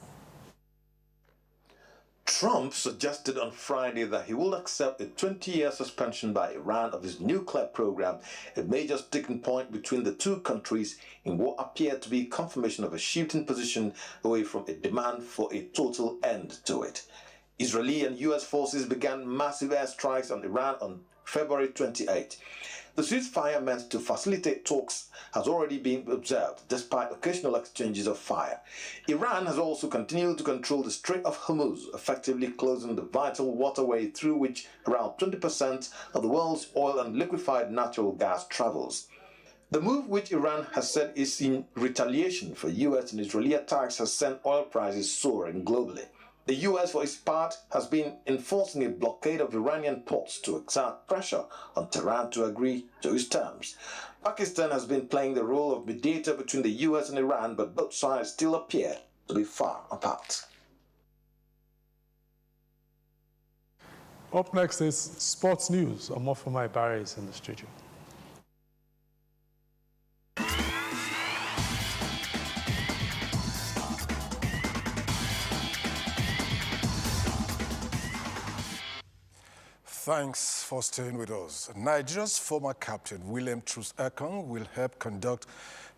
Trump suggested on Friday that he will accept a 20-year suspension by Iran of his nuclear program, a major sticking point between the two countries in what appeared to be confirmation of a shifting position away from a demand for a total end to it. Israeli and U.S. forces began massive airstrikes on Iran on February 28. The ceasefire meant to facilitate talks has already been observed, despite occasional exchanges of fire. Iran has also continued to control the Strait of Hormuz, effectively closing the vital waterway through which around 20% of the world's oil and liquefied natural gas travels. The move, which Iran has said is in retaliation for U.S. and Israeli attacks, has sent oil prices soaring globally. The U.S., for its part, has been enforcing a blockade of Iranian ports to exert pressure on Tehran to agree to its terms. Pakistan has been playing the role of mediator between the U.S. and Iran, but both sides still appear to be far apart. Up next is sports news. Omofumai Barry is in the studio. Thanks for staying with us. Nigeria's former captain, William Troost-Ekong, will help conduct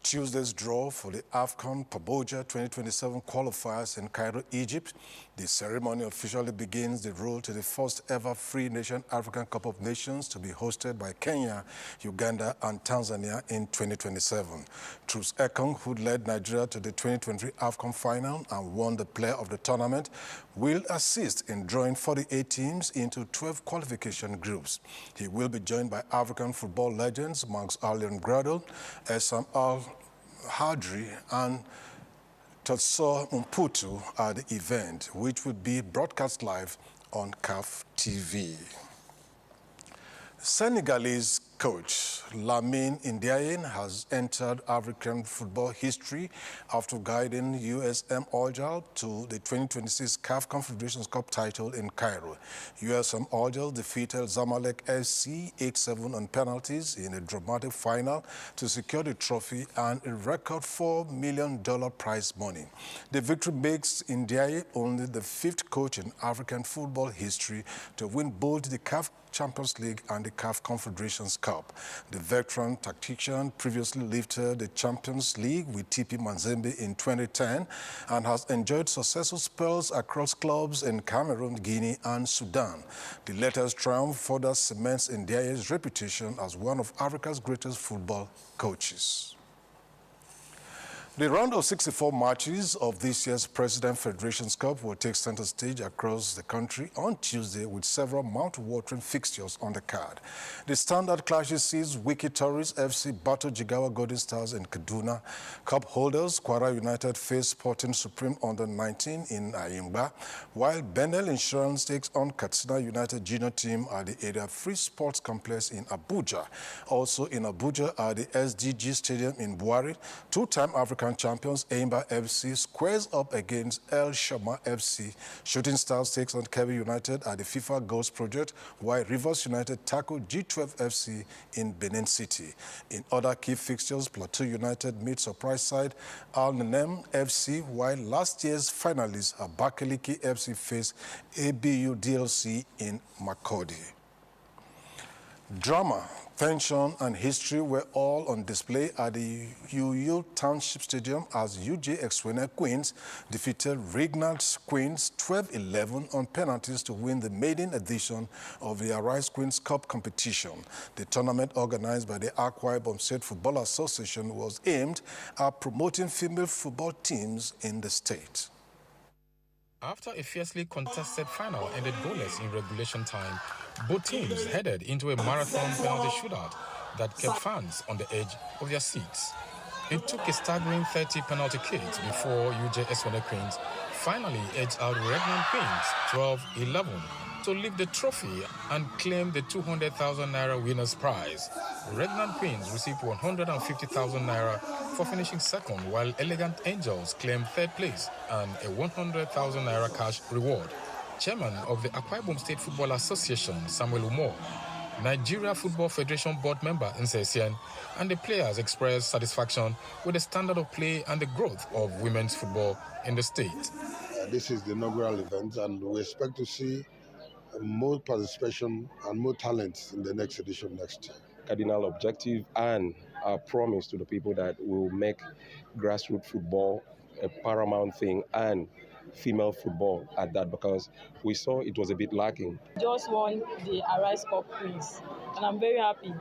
Tuesday's draw for the AFCON Abuja 2027 qualifiers in Cairo, Egypt. The ceremony officially begins the road to the first ever Free Nation African Cup of Nations to be hosted by Kenya, Uganda, and Tanzania in 2027. Troost-Ekong, who led Nigeria to the 2023 AFCON final and won the Player of the Tournament, will assist in drawing 48 teams into 12 qualification groups. He will be joined by African football legends Max Allen Gradle, Esam Al-Hadri, and Totso Mputu at the event, which will be broadcast live on CAF TV. Senegalese coach Lamine Ndiaye has entered African football history after guiding USM Alger to the 2026 CAF Confederations Cup title in Cairo. USM Alger defeated Zamalek FC 8-7 on penalties in a dramatic final to secure the trophy and a record $4 million prize money. The victory makes Ndiaye only the 5th coach in African football history to win both the CAF Champions League and the CAF Confederations Cup. The veteran tactician previously lifted the Champions League with TP Mazembe in 2010 and has enjoyed successful spells across clubs in Cameroon, Guinea, and Sudan. The latest triumph further cements Ndiaye's reputation as one of Africa's greatest football coaches. The round of 64 matches of this year's President Federations Cup will take center stage across the country on Tuesday with several mouth-watering fixtures on the card. The standard clashes sees Wiki Tourist FC battle Jigawa Golden Stars in Kaduna. Cup holders Kwara United face Sporting Supreme Under-19 in Ayimba, while Benel Insurance takes on Katsina United junior team at the Area Free Sports Complex in Abuja. Also in Abuja at the SDG Stadium in Buari, two-time African champions Ayimba FC squares up against El Shama FC. Shooting Stars takes on Kebbi United at the FIFA Goals Project, while Rivers United tackle G12 FC in Benin City. In other key fixtures, Plateau United meet surprise side Al Nanem FC, while last year's finalists Abakaliki FC face ABU DLC in Makurdi. Drama, tension, and history were all on display at the UU Township Stadium as UJ Exwene Queens defeated Regnant Queens 12-11 on penalties to win the maiden edition of the Arise Queens Cup competition. The tournament, organized by the Akwa Ibom State Football Association, was aimed at promoting female football teams in the state. After a fiercely contested final ended goalless in regulation time, both teams headed into a marathon penalty shootout that kept fans on the edge of their seats. It took a staggering 30 penalty kicks before UJ Eswene Queens finally edged out Regnant Queens 12-11 to lift the trophy and claim the 200,000 naira winner's prize. Regnant Queens received 150,000 naira for finishing second, while Elegant Angels claimed third place and a 100,000 naira cash reward. Chairman of the Akwa Ibom State Football Association, Samuel Umo, Nigeria Football Federation board member Nsesien, and the players expressed satisfaction with the standard of play and the growth of women's football in the state. This is the inaugural event, and we expect to see more participation and more talent in the next edition next year. Cardinal objective and our promise to the people that will make grassroots football a paramount thing, and female football at that, because we saw it was a bit lacking. Just won the Arise Cup Queens, and I'm very happy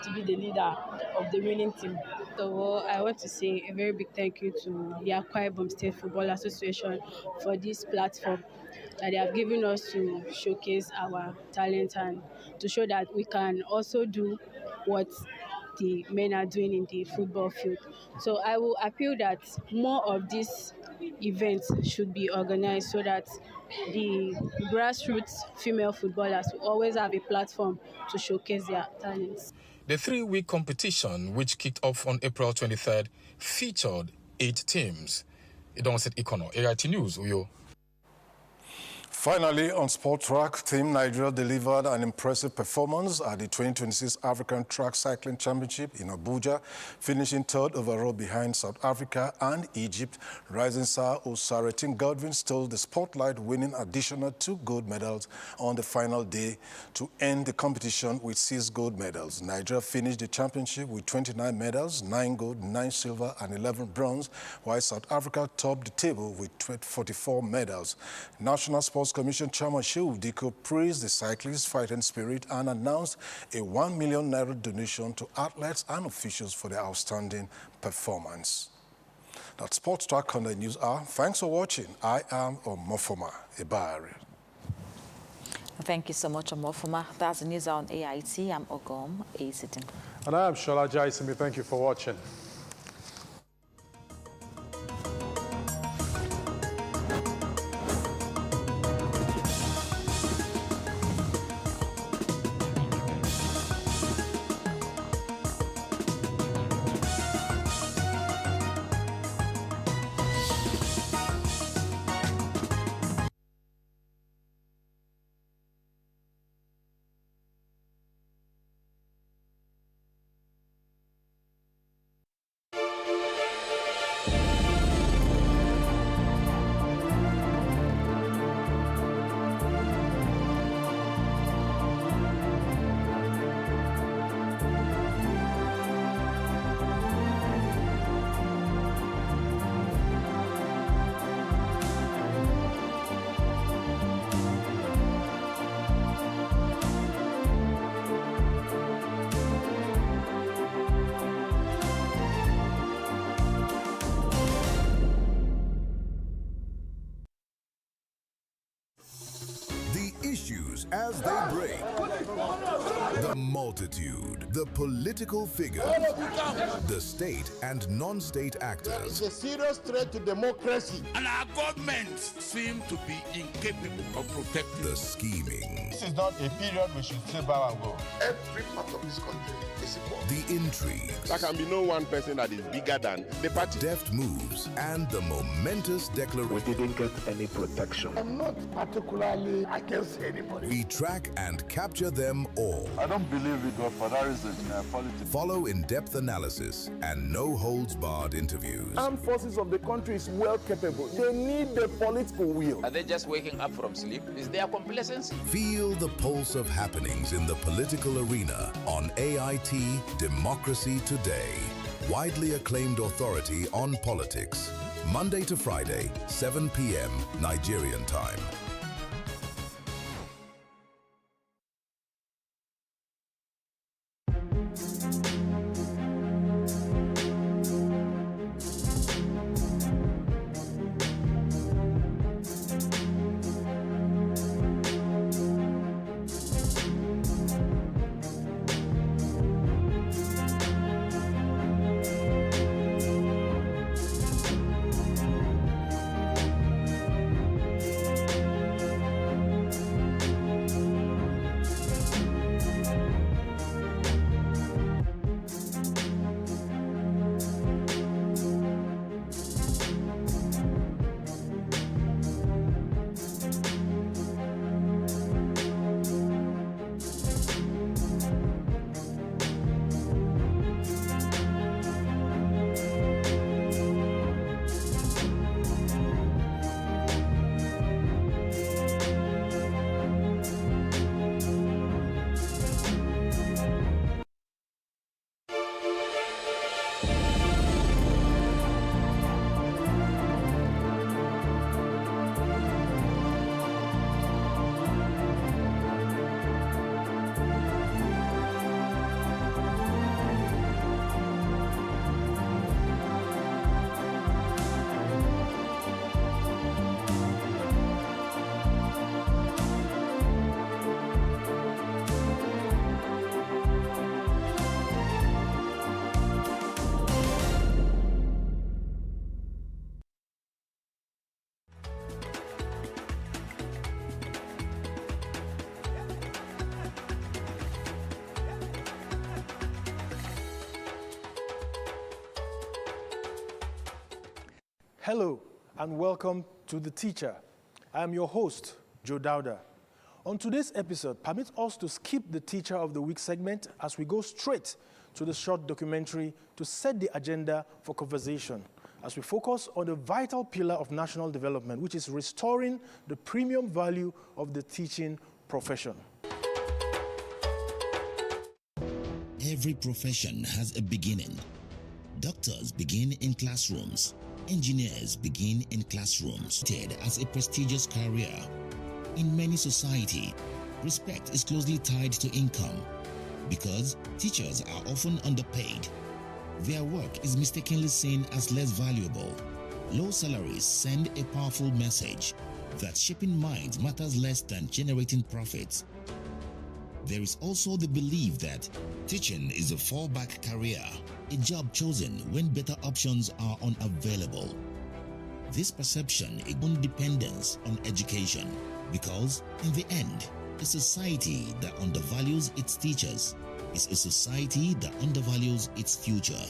to be the leader of the winning team. So I want to say a very big thank you to the Akwa Ibom State Football Association for this platform that they have given us to showcase our talent and to show that we can also do what the men are doing in the football field. So I will appeal that more of these events should be organized so that the grassroots female footballers will always have a platform to showcase their talents. The 3-week competition, which kicked off on April 23rd, featured 8 teams. Edo South Ait News, Uyo. Finally, on sport track, Team Nigeria delivered an impressive performance at the 2026 African Track Cycling Championship in Abuja, finishing third overall behind South Africa and Egypt. Rising star Osaretin Godwin stole the spotlight, winning additional 2 gold medals on the final day to end the competition with 6 gold medals. Nigeria finished the championship with 29 medals, 9 gold, 9 silver, and 11 bronze, while South Africa topped the table with 44 medals. National Sports Commission Chairman Shehu Diko praised the cyclists' fighting spirit and announced a 1 million naira donation to athletes and officials for their outstanding performance. That's Sports Track on the News Hour. Thanks for watching. I am Omofoma Ibari. Thank you so much, Omofoma. That's the News Hour on AIT. I'm Ogom Asitin. And I am Shola Jaisimi. Thank you for watching. Issues as they break, the multitude, the political figures, the state and non-state actors. It's a serious threat to democracy. And our governments seem to be incapable of protecting the scheming. This is not a period we should say bow and go. Every part of this country is equal. The intrigues. There can be no one person that is bigger than the party. Deft moves and the momentous declaration. We didn't get any protection. I'm not particularly against anybody. We track and capture them all. I don't believe we go for that reason in politics. Follow in-depth analysis and no-holds-barred interviews. Armed forces of the country is well capable. They need the political will. Are they just waking up from sleep? Is there complacency? Feel the pulse of happenings in the political arena on AIT Democracy Today. Widely acclaimed authority on politics. Monday to Friday, 7 p.m. Nigerian time. Hello and welcome to The Teacher. I am your host, Joe Dowda. On today's episode, permit us to skip the Teacher of the Week segment as we go straight to the short documentary to set the agenda for conversation as we focus on the vital pillar of national development, which is restoring the premium value of the teaching profession. Every profession has a beginning. Doctors begin in classrooms. Engineers begin in classrooms, as a prestigious career. In many societies, respect is closely tied to income because teachers are often underpaid. Their work is mistakenly seen as less valuable. Low salaries send a powerful message that shaping minds matters less than generating profits. There is also the belief that teaching is a fallback career, a job chosen when better options are unavailable. This perception ignores dependence on education because, in the end, a society that undervalues its teachers is a society that undervalues its future.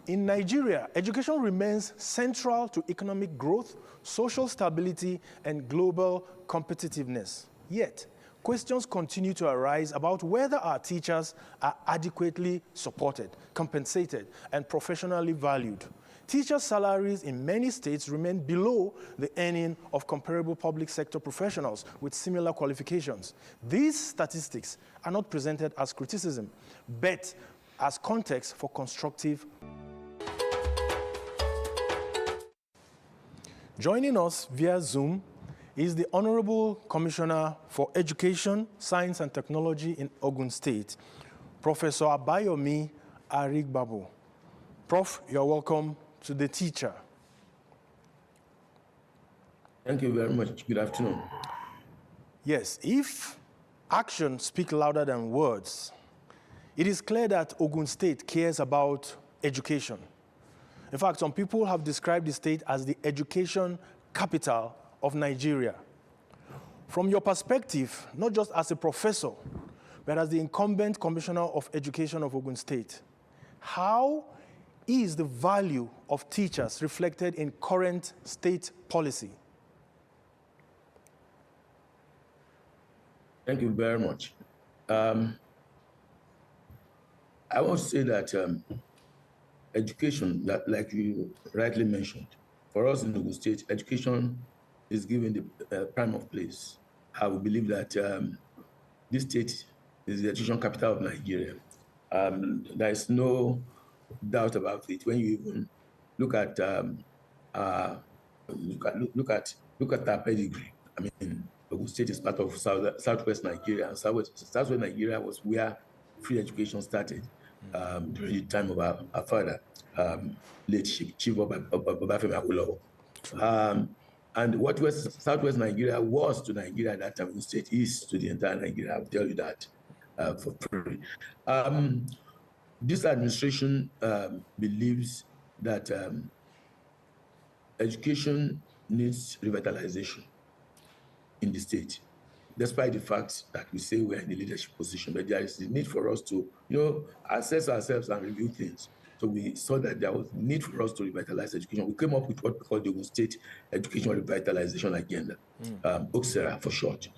In Nigeria, education remains central to economic growth, social stability, and global competitiveness. Yet, questions continue to arise about whether our teachers are adequately supported, compensated, and professionally valued. Teachers' salaries in many states remain below the earning of comparable public sector professionals with similar qualifications. These statistics are not presented as criticism, but as context for constructive. Joining us via Zoom is the Honorable Commissioner for Education, Science and Technology in Ogun State, Professor Abayomi Arigbabu. Prof, you're welcome to The Teacher. Thank you very much. Good afternoon. Yes, if actions speak louder than words, it is clear that Ogun State cares about education. In fact, some people have described the state as the education capital of Nigeria. From your perspective, not just as a professor, but as the incumbent Commissioner of Education of Ogun State, how is the value of teachers reflected in current state policy? Thank you very much. I want to say that education, like you rightly mentioned, for us in Ogun State, education is given the prime of place. I would believe that this state is the education capital of Nigeria. There is no doubt about it. When you even look at our pedigree, I mean, Ogun State is part of Southwest Nigeria, and Southwest Nigeria was where free education started during the time of our father, late Chief Obafemi Awolowo. And what Southwest Nigeria was to Nigeria at that time, Ogun State is to the entire Nigeria. I'll tell you that for free. This administration believes that education needs revitalization in the state, despite the fact that we say we're in the leadership position, but there is a need for us to, assess ourselves and review things. So we saw that there was a need for us to revitalize education. We came up with what we call the Ogun State Education Revitalization Agenda, OCSERA for short.